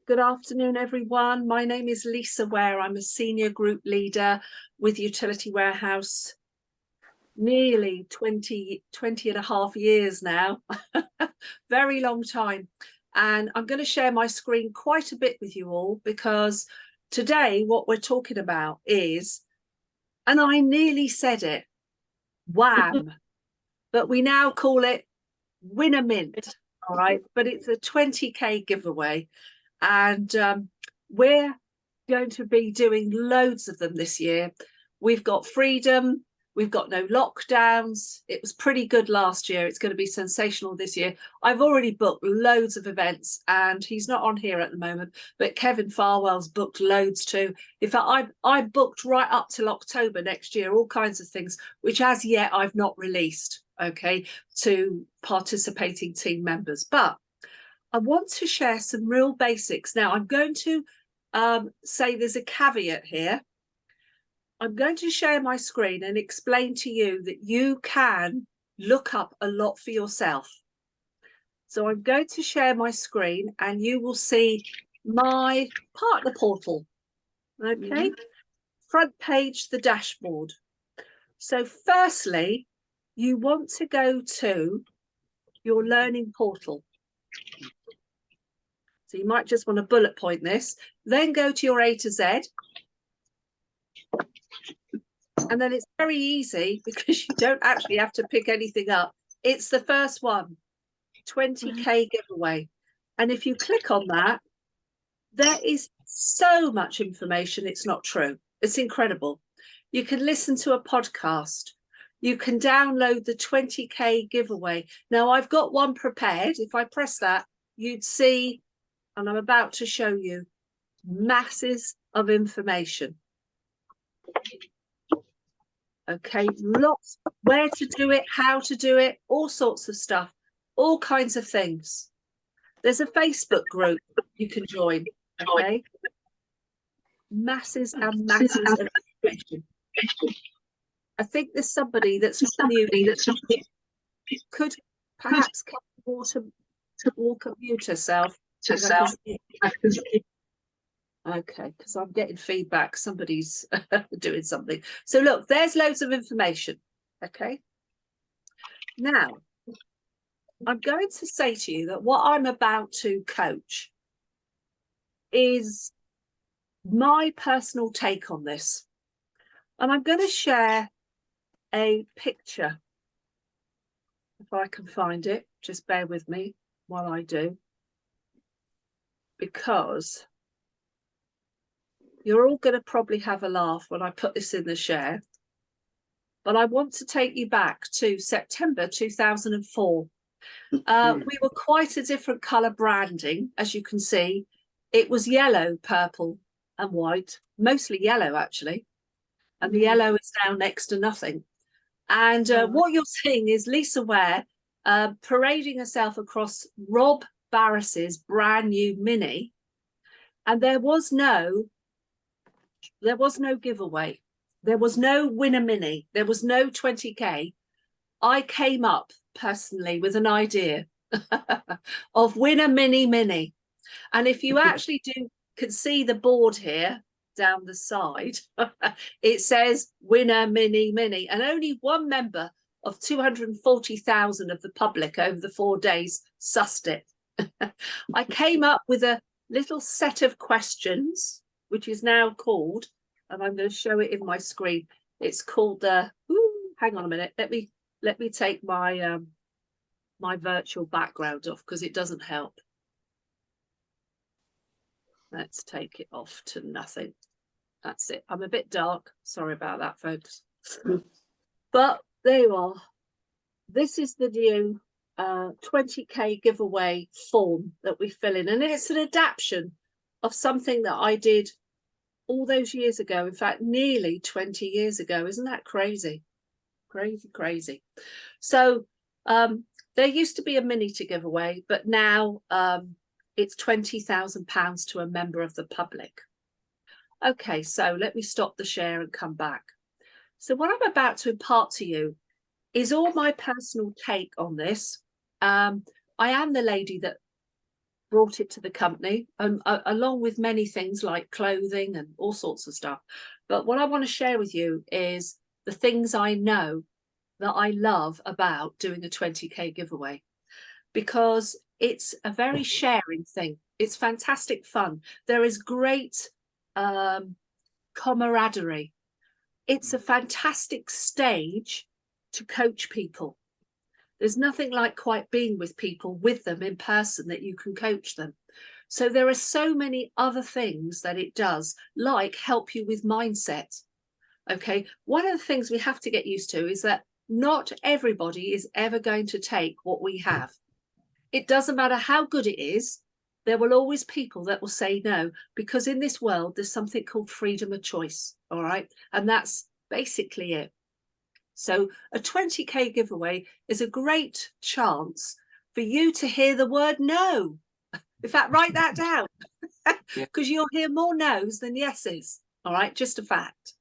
Good afternoon, everyone. My name is Lisa Ware. I'm a senior group leader with Utility Warehouse, nearly 20 and a half years now. Very long time. And I'm going to share my screen quite a bit with you all because today what we're talking about is, and I nearly said it, wham, but we now call it Win a Mint, all right? But it's a 20k giveaway. And we're going to be doing loads of them this year. We've got freedom, we've got no lockdowns. It was pretty good last year. It's going to be sensational this year. I've already booked loads of events, and he's not on here at the moment, but Kevin Farwell's booked loads too. In fact, I booked right up till October next year, all kinds of things, which as yet I've not released, okay, to participating team members. But I want to share some real basics. Now, I'm going to say there's a caveat here. I'm going to share my screen and explain to you that you can look up a lot for yourself. So I'm going to share my screen and you will see my partner portal. Okay, front page, the dashboard. So firstly, you want to go to your learning portal. So you might just want to bullet point this, then go to your A to Z. And then it's very easy because you don't actually have to pick anything up. It's the first one, 20k giveaway. And if you click on that, there is so much information. It's not true. It's incredible. You can listen to a podcast. You can download the 20k giveaway. Now I've got one prepared. If I press that, you'd see, and I'm about to show you, masses of information. Okay, lots, where to do it, how to do it, all sorts of stuff, all kinds of things. There's a Facebook group you can join, okay? Masses and masses of information. I think there's somebody that's new that could perhaps walk and mute herself. Okay, because I'm getting feedback. Somebody's doing something. So look, there's loads of information. Okay. Now, I'm going to say to you that what I'm about to coach is my personal take on this. And I'm going to share a picture. If I can find it, just bear with me while I do. Because you're all going to probably have a laugh when I put this in the share. But I want to take you back to September 2004. We were quite a different colour branding, as you can see. It was yellow, purple and white, mostly yellow actually. And the yellow is now next to nothing. And what you're seeing is Lisa Ware parading herself across Rob Barris's brand new Mini. And there was no giveaway. There was no Win a Mini. There was no 20k. I came up personally with an idea of Win a Mini. And if you actually can see the board here down the side, it says Win a Mini. And only one member of 240,000 of the public over the 4 days sussed it. I came up with a little set of questions, which is now called, and I'm going to show it in my screen. It's called the, hang on a minute. Let me take my my virtual background off because it doesn't help. Let's take it off to nothing. That's it. I'm a bit dark. Sorry about that, folks. But there you are. This is the new 20k giveaway form that we fill in, and it's an adaptation of something that I did all those years ago. In fact, nearly 20 years ago. Isn't that crazy? Crazy. So there used to be a Mini to give away, but now it's £20,000 to a member of the public. Okay, so let me stop the share and come back. So what I'm about to impart to you is all my personal take on this. I am the lady that brought it to the company, along with many things like clothing and all sorts of stuff. But what I want to share with you is the things I know that I love about doing a 20k giveaway, because it's a very sharing thing. It's fantastic fun. There is great camaraderie. It's a fantastic stage to coach people. There's nothing like quite being with people, with them in person, that you can coach them. So there are so many other things that it does, like help you with mindset. Okay, one of the things we have to get used to is that not everybody is ever going to take what we have. It doesn't matter how good it is, there will always people that will say no, because in this world there's something called freedom of choice. All right, and that's basically it. So a 20k giveaway is a great chance for you to hear the word no. In fact, write that down, because you'll hear more no's than yeses. All right, just a fact.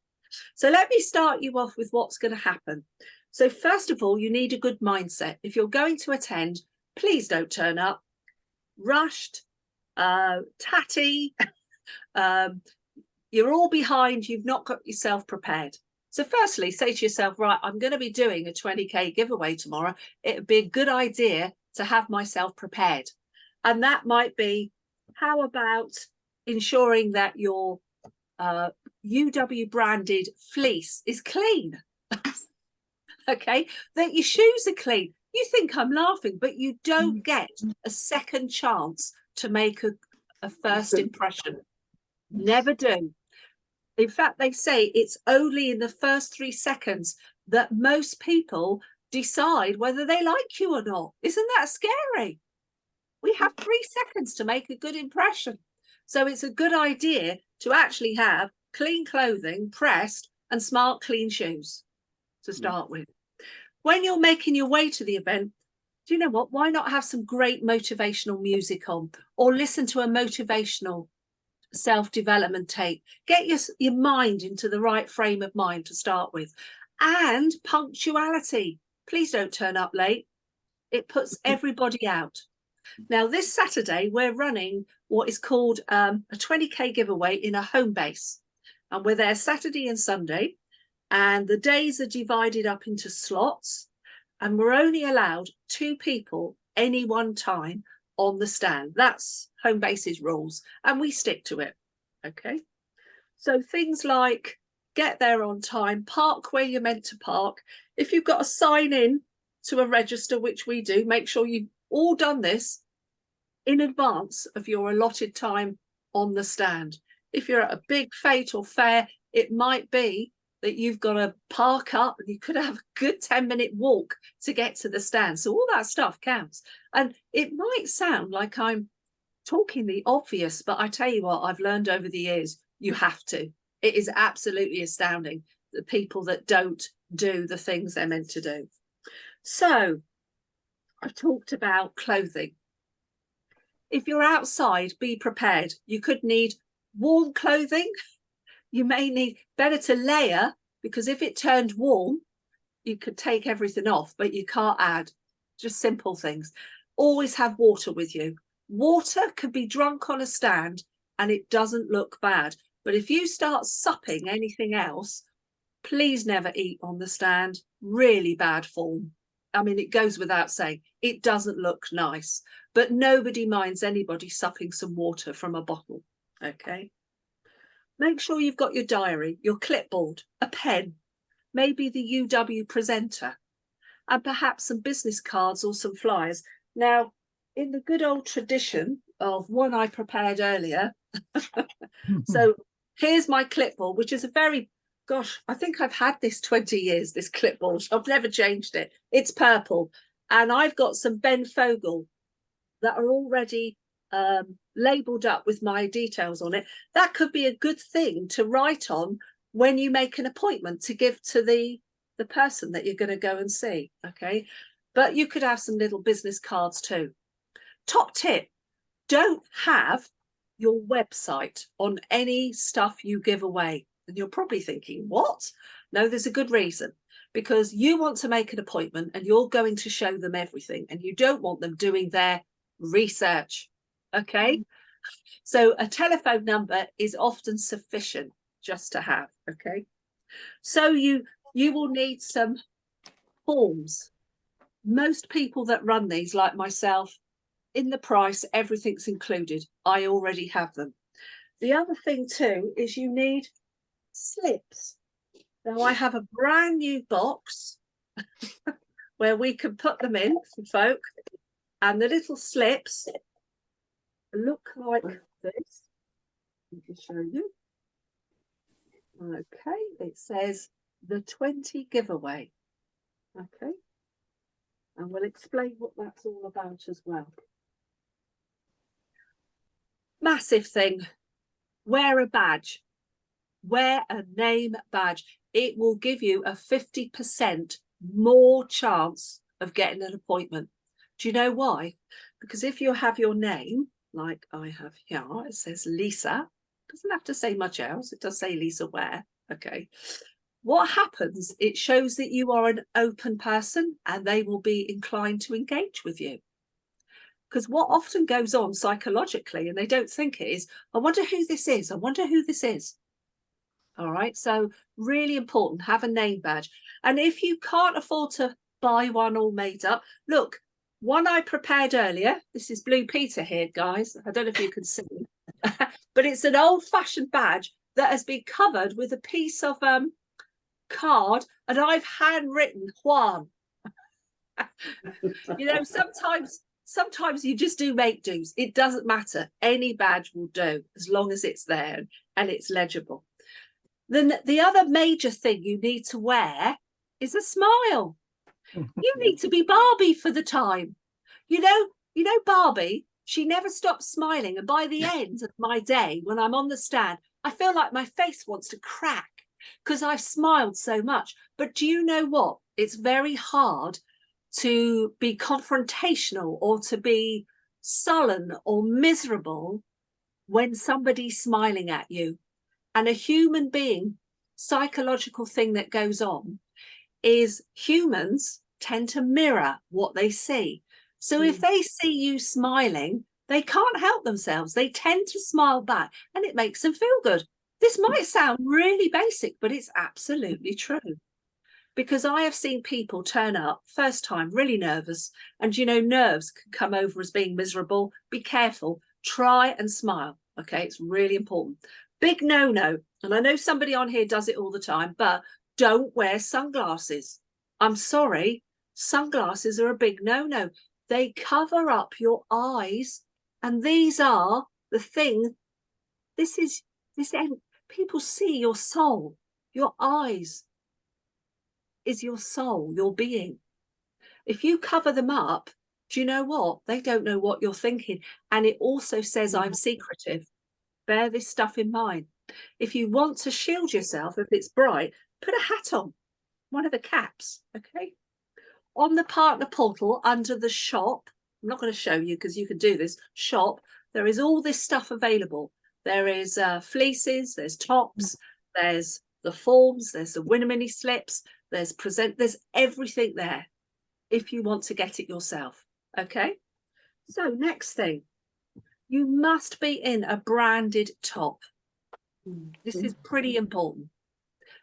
So let me start you off with what's going to happen. So first of all, you need a good mindset. If you're going to attend, please don't turn up rushed, tatty. You're all behind. You've not got yourself prepared. So firstly, say to yourself, right, I'm going to be doing a 20k giveaway tomorrow. It would be a good idea to have myself prepared. And that might be, how about ensuring that your UW branded fleece is clean? Okay, that your shoes are clean. You think I'm laughing, but you don't get a second chance to make a first impression. Never do. In fact, they say it's only in the first 3 seconds that most people decide whether they like you or not. Isn't that scary? We have 3 seconds to make a good impression. So it's a good idea to actually have clean clothing, pressed, and smart, clean shoes to start with. When you're making your way to the event, do you know what? Why not have some great motivational music on, or listen to a motivational self-development tape? Get your mind into the right frame of mind to start with. And punctuality. Please don't turn up late. It puts everybody out. Now, this Saturday, we're running what is called a 20k giveaway in a home base. And we're there Saturday and Sunday. And the days are divided up into slots. And we're only allowed 2 people any one time on the stand. That's home base's rules, and we stick to it. Okay, so things like get there on time, park where you're meant to park. If you've got to sign in to a register, which we do, make sure you've all done this in advance of your allotted time on the stand. If you're at a big fete or fair, it might be that you've got to park up and you could have a good 10-minute walk to get to the stand. So all that stuff counts. And it might sound like I'm talking the obvious, but I tell you what, I've learned over the years, you have to. It is absolutely astounding, the people that don't do the things they're meant to do. So I've talked about clothing. If you're outside, be prepared. You could need warm clothing. You may need better to layer, because if it turned warm, you could take everything off, but you can't add. Just simple things. Always have water with you. Water could be drunk on a stand and it doesn't look bad. But if you start supping anything else, please never eat on the stand. Really bad form. I mean, it goes without saying, it doesn't look nice, but nobody minds anybody supping some water from a bottle. Okay. Make sure you've got your diary, your clipboard, a pen, maybe the UW presenter, and perhaps some business cards or some flyers. Now, in the good old tradition of one I prepared earlier, so here's my clipboard, which is a very, gosh, I think I've had this 20 years, this clipboard. I've never changed it. It's purple. And I've got some Ben Fogle that are already labelled up with my details on it. That could be a good thing to write on when you make an appointment to give to the person that you're going to go and see. Okay, but you could have some little business cards too. Top tip, don't have your website on any stuff you give away. And you're probably thinking, what? No, there's a good reason. Because you want to make an appointment and you're going to show them everything, and you don't want them doing their research. Okay. So a telephone number is often sufficient just to have. Okay. So you will need some forms. Most people that run these, like myself, in the price, everything's included. I already have them. The other thing too is you need slips. Now I have a brand new box where we can put them in for folk, and the little slips look like this. Let me show you. Okay, it says the 20 giveaway. Okay, and we'll explain what that's all about as well. Massive thing. Wear a badge. Wear a name badge. It will give you a 50% more chance of getting an appointment. Do you know why? Because if you have your name, like I have here, it says Lisa. Doesn't have to say much else. It does say Lisa Ware. Okay. What happens? It shows that you are an open person and they will be inclined to engage with you. Because what often goes on psychologically, and they don't think it, is, I wonder who this is. I wonder who this is. All right. So really important, have a name badge. And if you can't afford to buy one all made up, look, one I prepared earlier. This is Blue Peter here, guys. I don't know if you can see, but it's an old-fashioned badge that has been covered with a piece of card, and I've handwritten Juan. You know, sometimes you just do make do's. It doesn't matter. Any badge will do as long as it's there and it's legible. Then the other major thing you need to wear is a smile. You need to be Barbie for the time. You know Barbie, she never stops smiling. And by the end of my day, when I'm on the stand, I feel like my face wants to crack because I've smiled so much. But do you know what? It's very hard to be confrontational or to be sullen or miserable when somebody's smiling at you. And a human being, psychological thing that goes on is humans tend to mirror what they see. So if they see you smiling, they can't help themselves. They tend to smile back and it makes them feel good. This might sound really basic, but it's absolutely true. Because I have seen people turn up first time really nervous, and you know, nerves can come over as being miserable. Be careful. Try and smile. Okay, it's really important. Big no-no, and I know somebody on here does it all the time, but don't wear sunglasses. I'm sorry, sunglasses are a big no-no. They cover up your eyes, and these are the thing. This end. People see your soul. Your eyes is your soul, your being. If you cover them up, do you know what? They don't know what you're thinking. And it also says I'm secretive. Bear this stuff in mind. If you want to shield yourself, if it's bright, put a hat on, one of the caps, okay? On the partner portal under the shop, I'm not going to show you because you can do this, shop, there is all this stuff available. There is fleeces, there's tops, there's the forms, there's the winner mini slips, there's everything there if you want to get it yourself, okay? So next thing, you must be in a branded top. This is pretty important,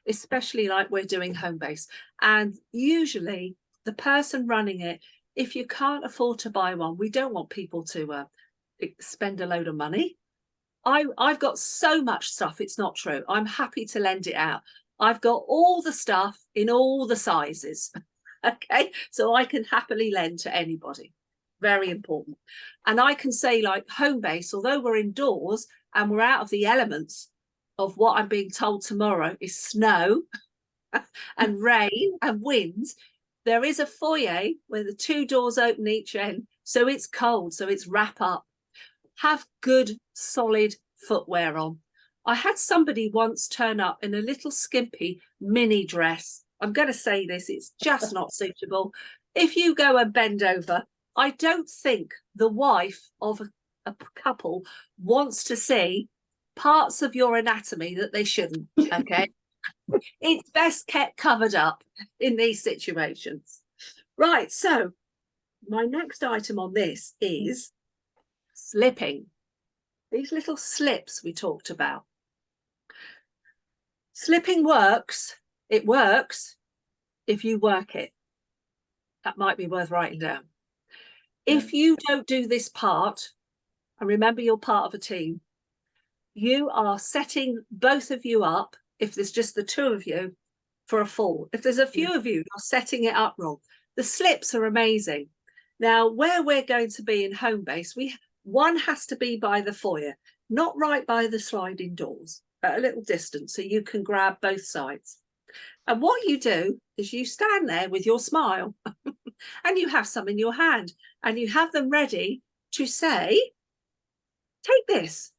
especially like we're doing home base. And usually the person running it, if you can't afford to buy one, we don't want people to spend a load of money. I've got so much stuff, it's not true. I'm happy to lend it out. I've got all the stuff in all the sizes, okay? So I can happily lend to anybody. Very important. And I can say, like home base, although we're indoors and we're out of the elements of what I'm being told tomorrow is snow and rain and winds, there is a foyer where the 2 doors open each end. So it's cold, so it's wrap up. Have good, solid footwear on. I had somebody once turn up in a little skimpy mini dress. I'm going to say this, it's just not suitable. If you go and bend over, I don't think the wife of a couple wants to see parts of your anatomy that they shouldn't, okay? It's best kept covered up in these situations. Right, so my next item on this is Slipping. These little slips we talked about. Slipping works. It works if you work it. That might be worth writing down. If you don't do this part, and remember you're part of a team, you are setting both of you up, if there's just the two of you, for a fall. If there's a few of you, you're setting it up wrong. The slips are amazing. Now, where we're going to be in home base, one has to be by the foyer, not right by the sliding doors, at a little distance, so you can grab both sides. And what you do is you stand there with your smile and you have some in your hand and you have them ready to say, take this.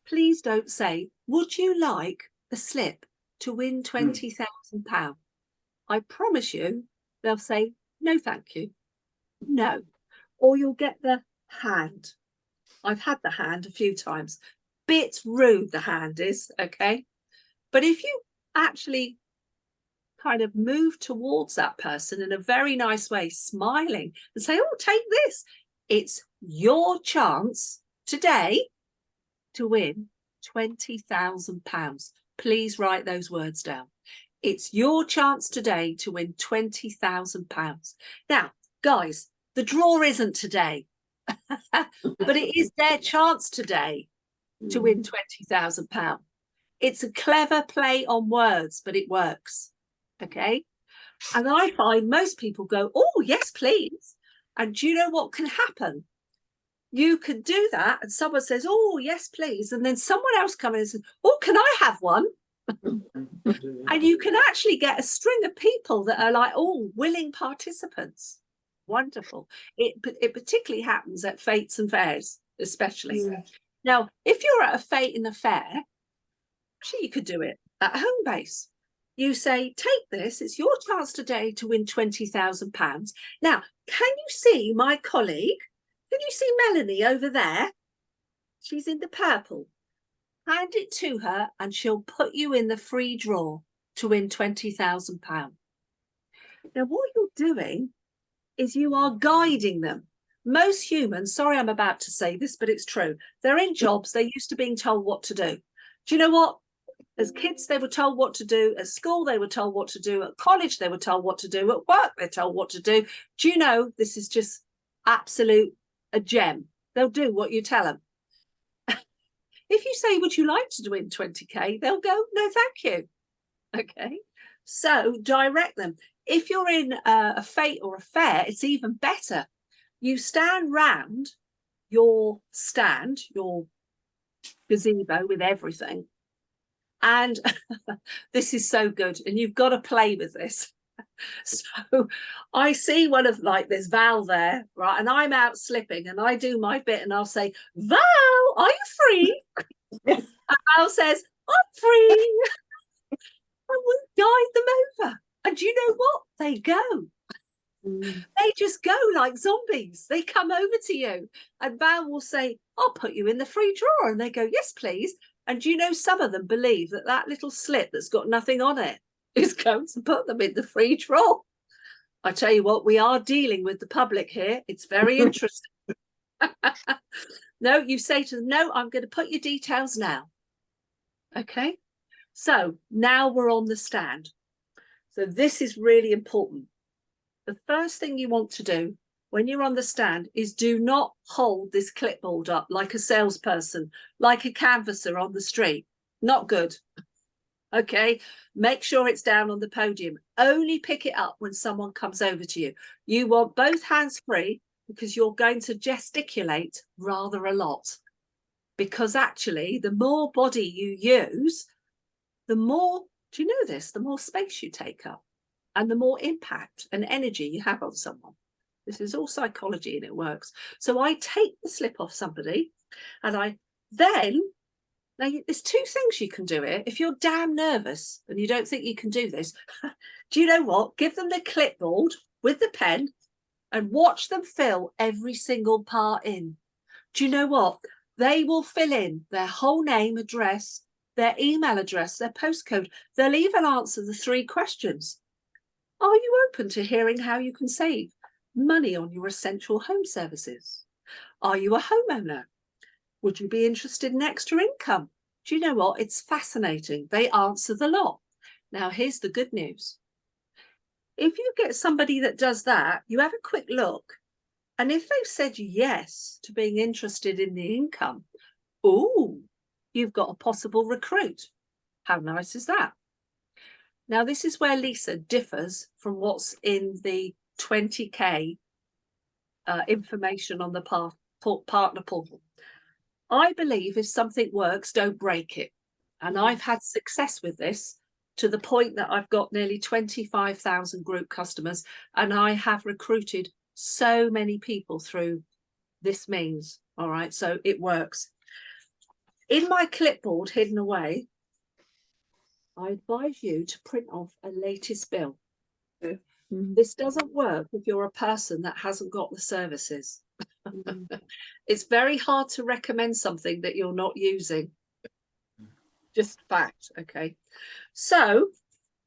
Please don't say, would you like a slip to win £20,000? I promise you, they'll say, no, thank you. No. Or you'll get the hand. I've had the hand a few times. Bit rude, the hand is, okay? But if you actually kind of move towards that person in a very nice way, smiling, and say, oh, take this. It's your chance today to win £20,000. Please write those words down. It's your chance today to win £20,000. Now, guys, the draw isn't today, but it is their chance today to win £20,000. It's a clever play on words, but it works. Okay. And I find most people go, oh, yes, please. And do you know what can happen? You could do that and someone says, oh, yes, please. And then someone else comes in and says, oh, can I have one? And you can actually get a string of people that are like, oh, willing participants. Wonderful. It particularly happens at fetes and fairs, especially. Now, if you're at a fete and a fair, actually, you could do it at home base. You say, take this, it's your chance today to win £20,000. Now, can you see my colleague? Can you see Melanie over there? She's in the purple. Hand it to her and she'll put you in the free draw to win £20,000. Now, what you're doing is you are guiding them. Most humans, sorry I'm about to say this, but it's true. They're in jobs, they're used to being told what to do. Do you know what? As kids, they were told what to do. At school, they were told what to do. At college, they were told what to do. At work, they're told what to do. Do you know, this is just absolute a gem. They'll do what you tell them. If you say, would you like to win 20k? They'll go, no, thank you. Okay. So direct them. If you're in a fete or a fair, it's even better. You stand round your stand, your gazebo with everything. And this is so good. And you've got to play with this. So I see one of like there's Val there, right? And I'm out slipping and I do my bit and I'll say, Val, are you free? And Val says, I'm free. And we guide them over. And you know what? They go. They just go like zombies. They come over to you. And Val will say, I'll put you in the free drawer. And they go, yes, please. And do you know some of them believe that that little slip that's got nothing on it is going to put them in the free draw? I tell you what, we are dealing with the public here. It's very interesting. No, you say to them, no, I'm going to put your details now. Okay. So now we're on the stand. So this is really important. The first thing you want to do when you're on the stand is do not hold this clipboard up like a salesperson, like a canvasser on the street. Not good. Okay, make sure it's down on the podium. Only pick it up when someone comes over to you. You want both hands free because you're going to gesticulate rather a lot. Because actually, the more body you use, the more, do you know this, the more space you take up and the more impact and energy you have on someone. This is all psychology and it works. So I take the slip off somebody and I then, now there's two things you can do here. If you're damn nervous and you don't think you can do this, do you know what? Give them the clipboard with the pen and watch them fill every single part in. Do you know what? They will fill in their whole name, address, their email address, their postcode. They'll even answer the 3 questions. Are you open to hearing how you can save money on your essential home services? Are you a homeowner? Would you be interested in extra income? Do you know what? It's fascinating. They answer the lot. Now, here's the good news. If you get somebody that does that, you have a quick look. And if they've said yes to being interested in the income, oh, you've got a possible recruit. How nice is that? Now, this is where Lisa differs from what's in the 20K information on the partner portal. I believe if something works, don't break it. And I've had success with this to the point that I've got nearly 25,000 group customers, and I have recruited so many people through this means. All right, so it works. In my clipboard hidden away, I advise you to print off a latest bill. This doesn't work if you're a person that hasn't got the services. It's very hard to recommend something that you're not using. Just fact, okay? So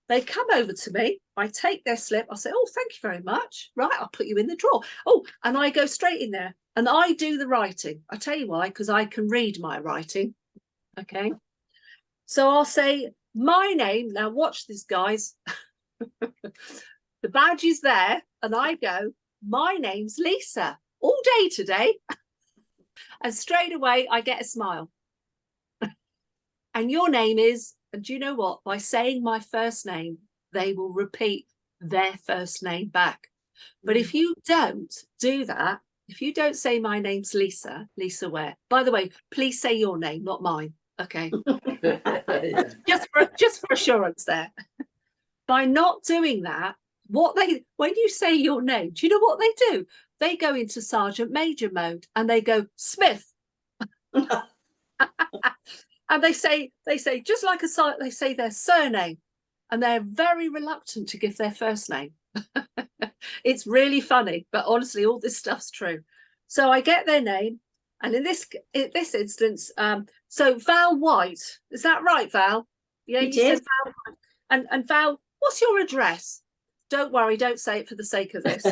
they come over to me, I take their slip, I say, oh, thank you very much. Right, I'll put you in the drawer. Oh, and I go straight in there and I do the writing. I tell you why, because I can read my writing, okay? So I'll say my name. Now watch this, guys. The badge is there and I go, my name's Lisa, all day today. And straight away I get a smile. And your name is, and do you know what? By saying my first name, they will repeat their first name back. But if you don't do that, if you don't say my name's Lisa, Lisa Ware, by the way, please say your name, not mine. Okay. just for assurance there. By not doing that, when you say your name, do you know what they do? They go into Sergeant Major mode and they go, Smith. And they say just like they say their surname, and they're very reluctant to give their first name. It's really funny, but honestly, all this stuff's true. So I get their name, and in this instance, so Val White, is that right, Val? Yeah, you said Val White. And Val, what's your address? Don't worry, don't say it for the sake of this.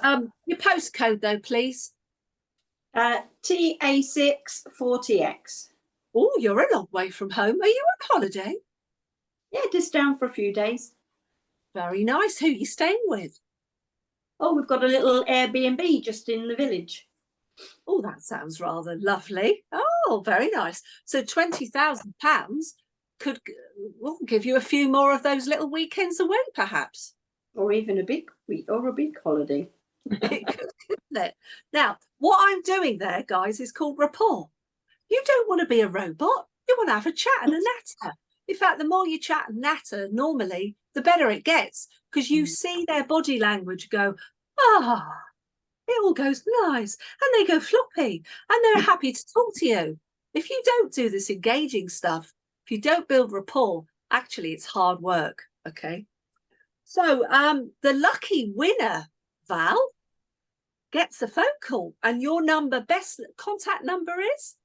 Your postcode though, please. TA6 4TX. Oh, you're a long way from home. Are you on holiday? Yeah, just down for a few days. Very nice. Who are you staying with? Oh, we've got a little Airbnb just in the village. Oh, that sounds rather lovely. Oh, very nice. So £20,000 could give you a few more of those little weekends away, perhaps. Or even a big week or a big holiday. It could, couldn't it? Now, what I'm doing there, guys, is called rapport. You don't want to be a robot. You want to have a chat and a natter. In fact, the more you chat and natter, normally, the better it gets, because you see their body language go, it all goes nice, and they go floppy, and they're happy to talk to you. If you don't do this engaging stuff, if you don't build rapport, actually, it's hard work, okay? So the lucky winner, Val, gets a phone call, and your best contact number is?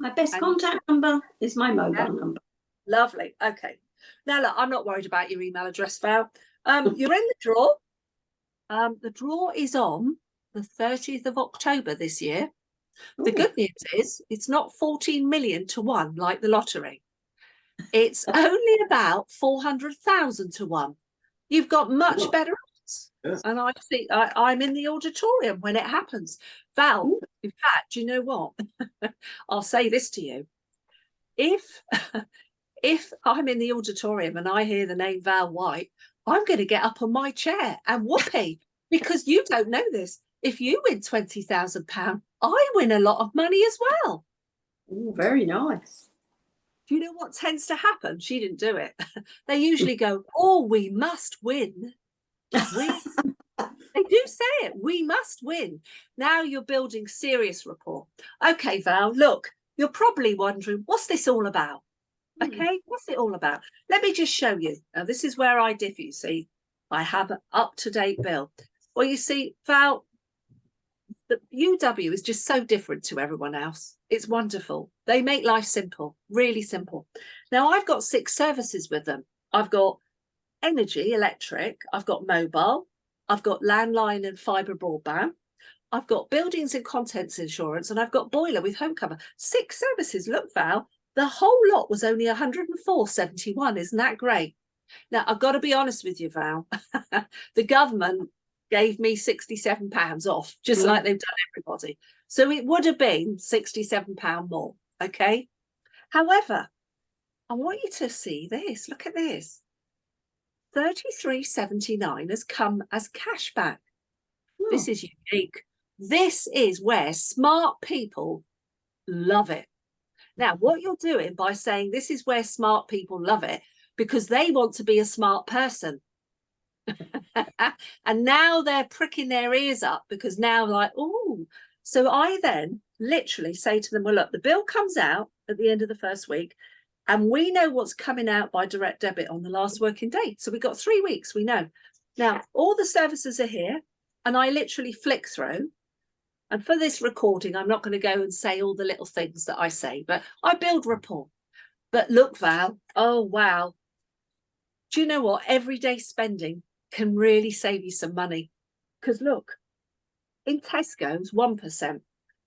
My best contact number is my mobile number. Lovely. Okay. Now, look, I'm not worried about your email address, Val. You're in the draw. The draw is on the 30th of October this year. The good news is it's not 14 million to 1 like the lottery. It's only about 400,000 to 1. You've got much better odds. Yes. And I think I'm in the auditorium when it happens. Val, in fact, you know what? I'll say this to you. If I'm in the auditorium and I hear the name Val White, I'm going to get up on my chair and whoopee, because you don't know this. If you win £20,000, I win a lot of money as well. Oh, very nice. Do you know what tends to happen? She didn't do it. They usually go, oh, we must win. They do say it. We must win. Now you're building serious rapport. Okay, Val, look, you're probably wondering, what's this all about? Okay, what's it all about? Let me just show you. Now, this is where I differ, you see. I have an up-to-date bill. Well, you see, Val, the UW is just so different to everyone else. It's wonderful. They make life simple, really simple. Now, I've got 6 services with them. I've got energy, electric. I've got mobile. I've got landline and fibre broadband. I've got buildings and contents insurance, and I've got boiler with home cover. 6 services. Look, Val, the whole lot was only 104.71. Isn't that great? Now, I've got to be honest with you, Val. The government gave me £67 off, just like they've done everybody. So it would have been £67 more. Okay. However, I want you to see this. Look at this. 33.79 has come as cash back. This is unique. This is where smart people love it. Now, what you're doing by saying this is where smart people love it, because they want to be a smart person. And now they're pricking their ears up because now like, oh, so I then literally say to them, well, look, the bill comes out at the end of the first week and we know what's coming out by direct debit on the last working day. So we've got 3 weeks, we know. Now, all the services are here and I literally flick through. And for this recording, I'm not going to go and say all the little things that I say, but I build rapport. But look, Val, oh, wow. Do you know what? Everyday spending can really save you some money. Because look, in Tesco's, 1%.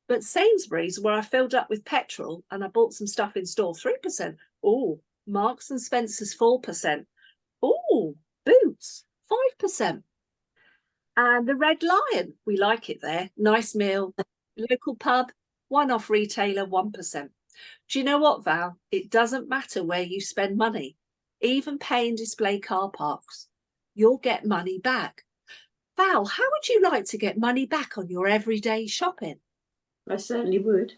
But Sainsbury's, where I filled up with petrol and I bought some stuff in store, 3%. Oh, Marks and Spencer's, 4%. Oh, Boots, 5%. And the Red Lion, we like it there. Nice meal, local pub, one-off retailer, 1%. Do you know what, Val? It doesn't matter where you spend money. Even pay and display car parks, you'll get money back. Val, how would you like to get money back on your everyday shopping? I certainly would.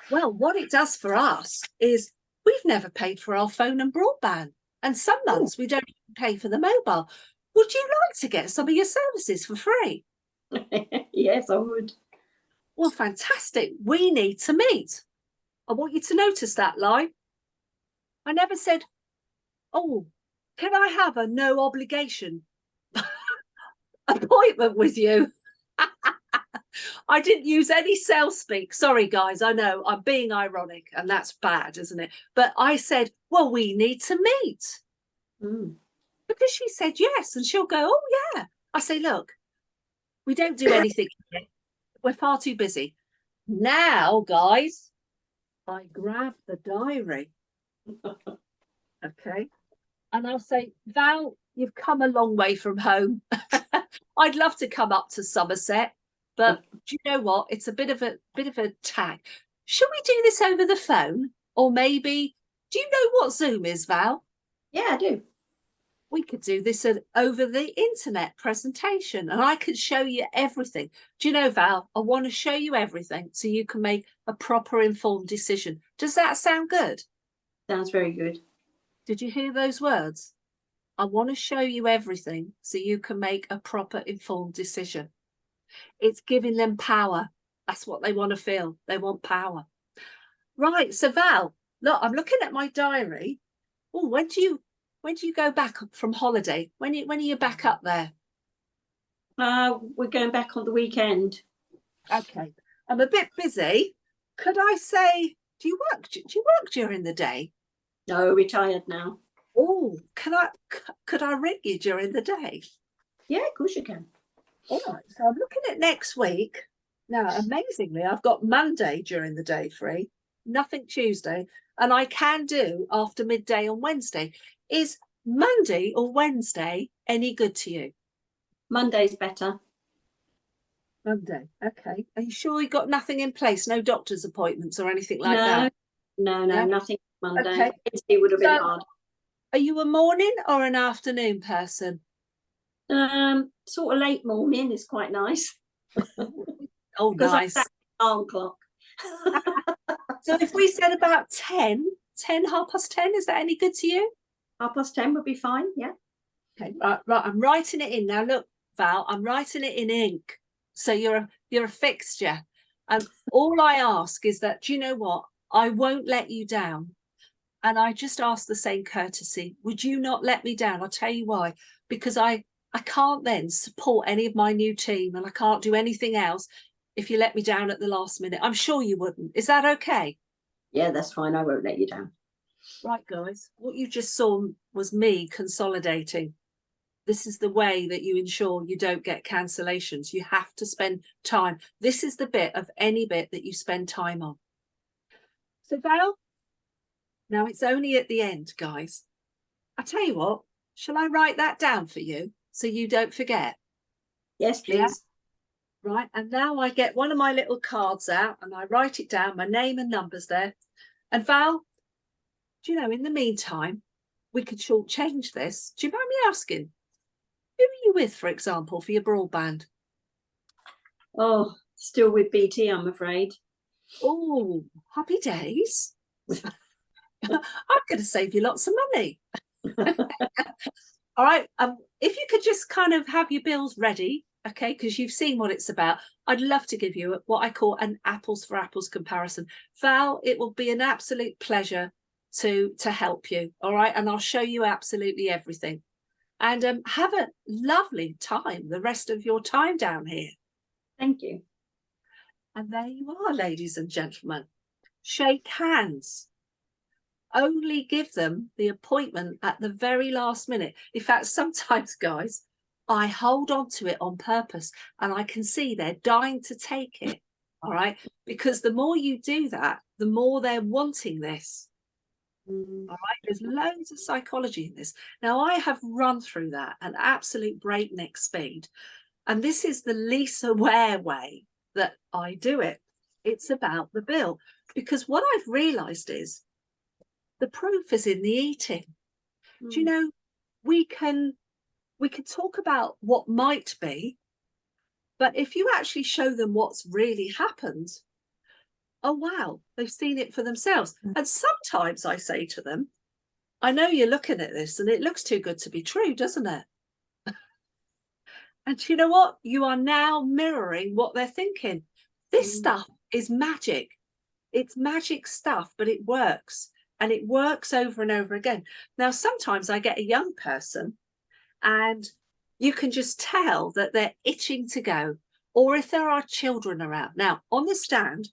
Well, what it does for us is we've never paid for our phone and broadband. And some months we don't even pay for the mobile. Would you like to get some of your services for free? Yes, I would. Well, fantastic. We need to meet. I want you to notice that line. I never said, oh, can I have a no obligation appointment with you? I didn't use any sales speak. Sorry, guys. I know I'm being ironic and that's bad, isn't it? But I said, well, we need to meet. Because she said yes. And she'll go, oh, yeah. I say, look, we don't do anything yet. We're far too busy. Now, guys, I grab the diary. Okay. And I'll say, Val, you've come a long way from home. I'd love to come up to Somerset, but do you know what? It's a bit of a tag. Should we do this over the phone? Or maybe, do you know what Zoom is, Val? Yeah, I do. We could do this over the internet presentation and I could show you everything. Do you know, Val, I want to show you everything so you can make a proper informed decision. Does that sound good? Sounds very good. Did you hear those words? I want to show you everything so you can make a proper informed decision. It's giving them power. That's what they want to feel. They want power. Right. So Val, look, I'm looking at my diary. Oh, when do you go back from holiday? When are you back up there? We're going back on the weekend. Okay. I'm a bit busy. Could I say, do you work during the day? No, retired now. Oh, could I ring you during the day? Yeah, of course you can. All right. So I'm looking at next week. Now, amazingly, I've got Monday during the day free, nothing Tuesday, and I can do after midday on Wednesday. Is Monday or Wednesday any good to you? Monday's better. Monday. Okay. Are you sure you got nothing in place? No doctor's appointments or anything like that? No, Yeah? nothing Monday. Okay. Wednesday would have been hard. Are you a morning or an afternoon person? Sort of late morning is quite nice. Oh, nice. I'm alarm clock. So if we said about 10, 10:30, is that any good to you? 10:30 would be fine, yeah. Okay, right, I'm writing it in now. Look, Val, I'm writing it in ink. So you're a fixture. And all I ask is that, do you know what? I won't let you down. And I just ask the same courtesy. Would you not let me down? I'll tell you why. Because I can't then support any of my new team and I can't do anything else if you let me down at the last minute. I'm sure you wouldn't. Is that okay? Yeah, that's fine. I won't let you down. Right, guys. What you just saw was me consolidating. This is the way that you ensure you don't get cancellations. You have to spend time. This is the bit of any bit that you spend time on. So Val, now it's only at the end, guys. I tell you what, shall I write that down for you so you don't forget? Yes, please. Yeah? Right, and now I get one of my little cards out and I write it down, my name and numbers there. And Val, do you know, in the meantime, we could shortchange this. Do you mind me asking, who are you with, for example, for your broadband? Oh, still with BT, I'm afraid. Oh, happy days. I'm going to save you lots of money. All right. If you could just kind of have your bills ready, okay, because you've seen what it's about. I'd love to give you what I call an apples for apples comparison. Val, it will be an absolute pleasure to help you. All right. And I'll show you absolutely everything. And have a lovely time, the rest of your time down here. Thank you. And there you are, ladies and gentlemen. Shake hands. Only give them the appointment at the very last minute. In fact, sometimes, guys, I hold on to it on purpose and I can see they're dying to take it. All right. Because the more you do that, the more they're wanting this. All right. There's loads of psychology in this. Now, I have run through that at absolute breakneck speed. And this is the least aware way that I do it. It's about the bill. Because what I've realized is the proof is in the eating. Do you know, we can talk about what might be, but if you actually show them what's really happened, oh wow, they've seen it for themselves. And sometimes I say to them, I know you're looking at this and it looks too good to be true, doesn't it? And you know what? You are now mirroring what they're thinking. This stuff is magic. It's magic stuff, but it works. And it works over and over again. Now, sometimes I get a young person and you can just tell that they're itching to go, or if there are children around. Now, on the stand,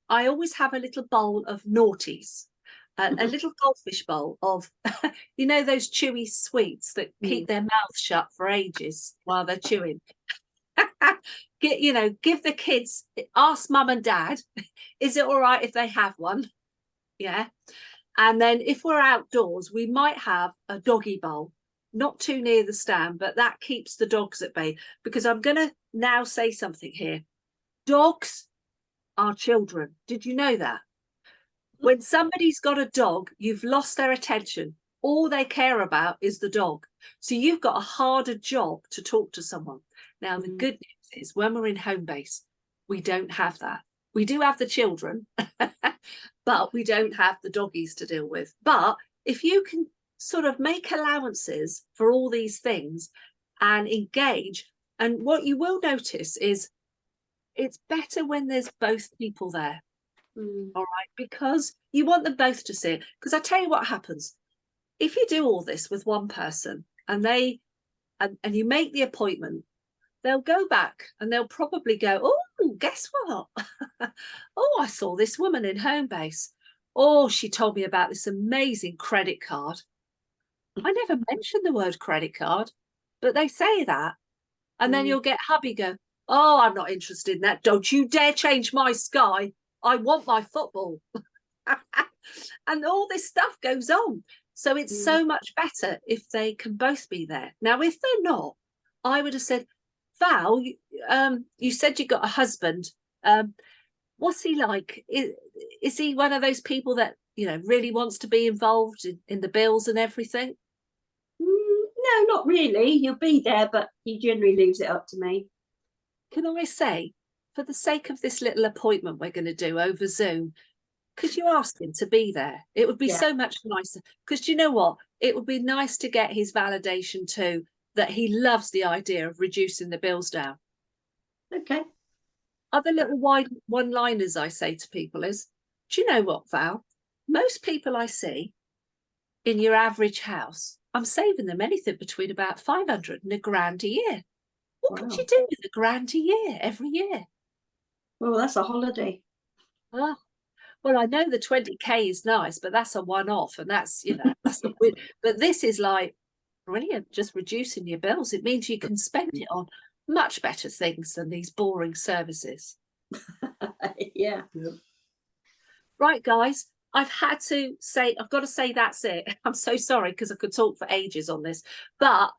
I always have a little bowl of naughties, a little goldfish bowl of, you know, those chewy sweets that keep their mouth shut for ages while they're chewing. Give the kids, ask mum and dad, is it all right if they have one? Yeah. And then if we're outdoors, we might have a doggy bowl, not too near the stand, but that keeps the dogs at bay. Because I'm going to now say something here. Dogs are children. Did you know that? When somebody's got a dog, you've lost their attention. All they care about is the dog. So you've got a harder job to talk to someone. Now, the good news is when we're in home base, we don't have that. We do have the children, but we don't have the doggies to deal with. But if you can sort of make allowances for all these things and engage, and what you will notice is it's better when there's both people there. All right, because you want them both to see it. Because I tell you what happens. If you do all this with one person and and you make the appointment, they'll go back and they'll probably go, oh, guess what? Oh, I saw this woman in home base. Oh, she told me about this amazing credit card. I never mentioned the word credit card, but they say that. And then you'll get hubby go, oh, I'm not interested in that. Don't you dare change my sky. I want my football. And all this stuff goes on. So it's so much better if they can both be there. Now, if they're not, I would have said, Val, you said you got a husband. What's he like? Is he one of those people that, you know, really wants to be involved in the bills and everything? No, not really. He'll be there, but he generally leaves it up to me. Can I say, for the sake of this little appointment we're going to do over Zoom, could you ask him to be there? It would be so much nicer. Because you know what? It would be nice to get his validation too, that he loves the idea of reducing the bills down. Okay. Other little wide one-liners I say to people is, do you know what, Val? Most people I see in your average house, I'm saving them anything between about 500 and £1,000 a year. What could you do with £1,000 a year every year? Well, that's a holiday. Oh, well, I know the 20k is nice, but that's a one-off, and that's, you know, that's not good. But this is like Brilliant. Just reducing your bills. It means you can spend it on much better things than these boring services. Yeah. Right, guys, I've got to say that's it. I'm so sorry because I could talk for ages on this, but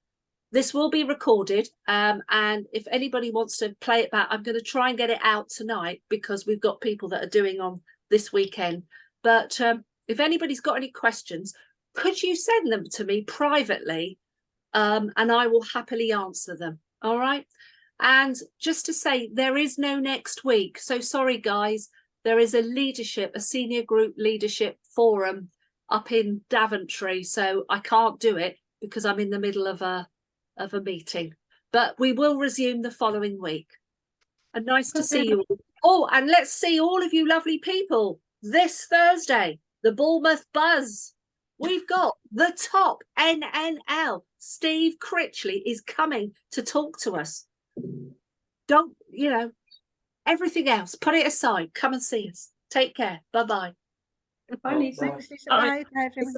this will be recorded. And if anybody wants to play it back, I'm going to try and get it out tonight because we've got people that are doing on this weekend. But if anybody's got any questions, could you send them to me privately? And I will happily answer them. All right. And just to say, there is no next week. So sorry, guys. There is a senior group leadership forum up in Daventry. So I can't do it because I'm in the middle of a meeting. But we will resume the following week. And nice to see you all. Oh, and let's see all of you lovely people this Thursday, the Bournemouth Buzz. We've got the top NNL. Steve Critchley is coming to talk to us. Don't, everything else, put it aside. Come and see us. Take care. Bye-bye. Bye, Lisa. Thanks, Lisa. Bye, everyone.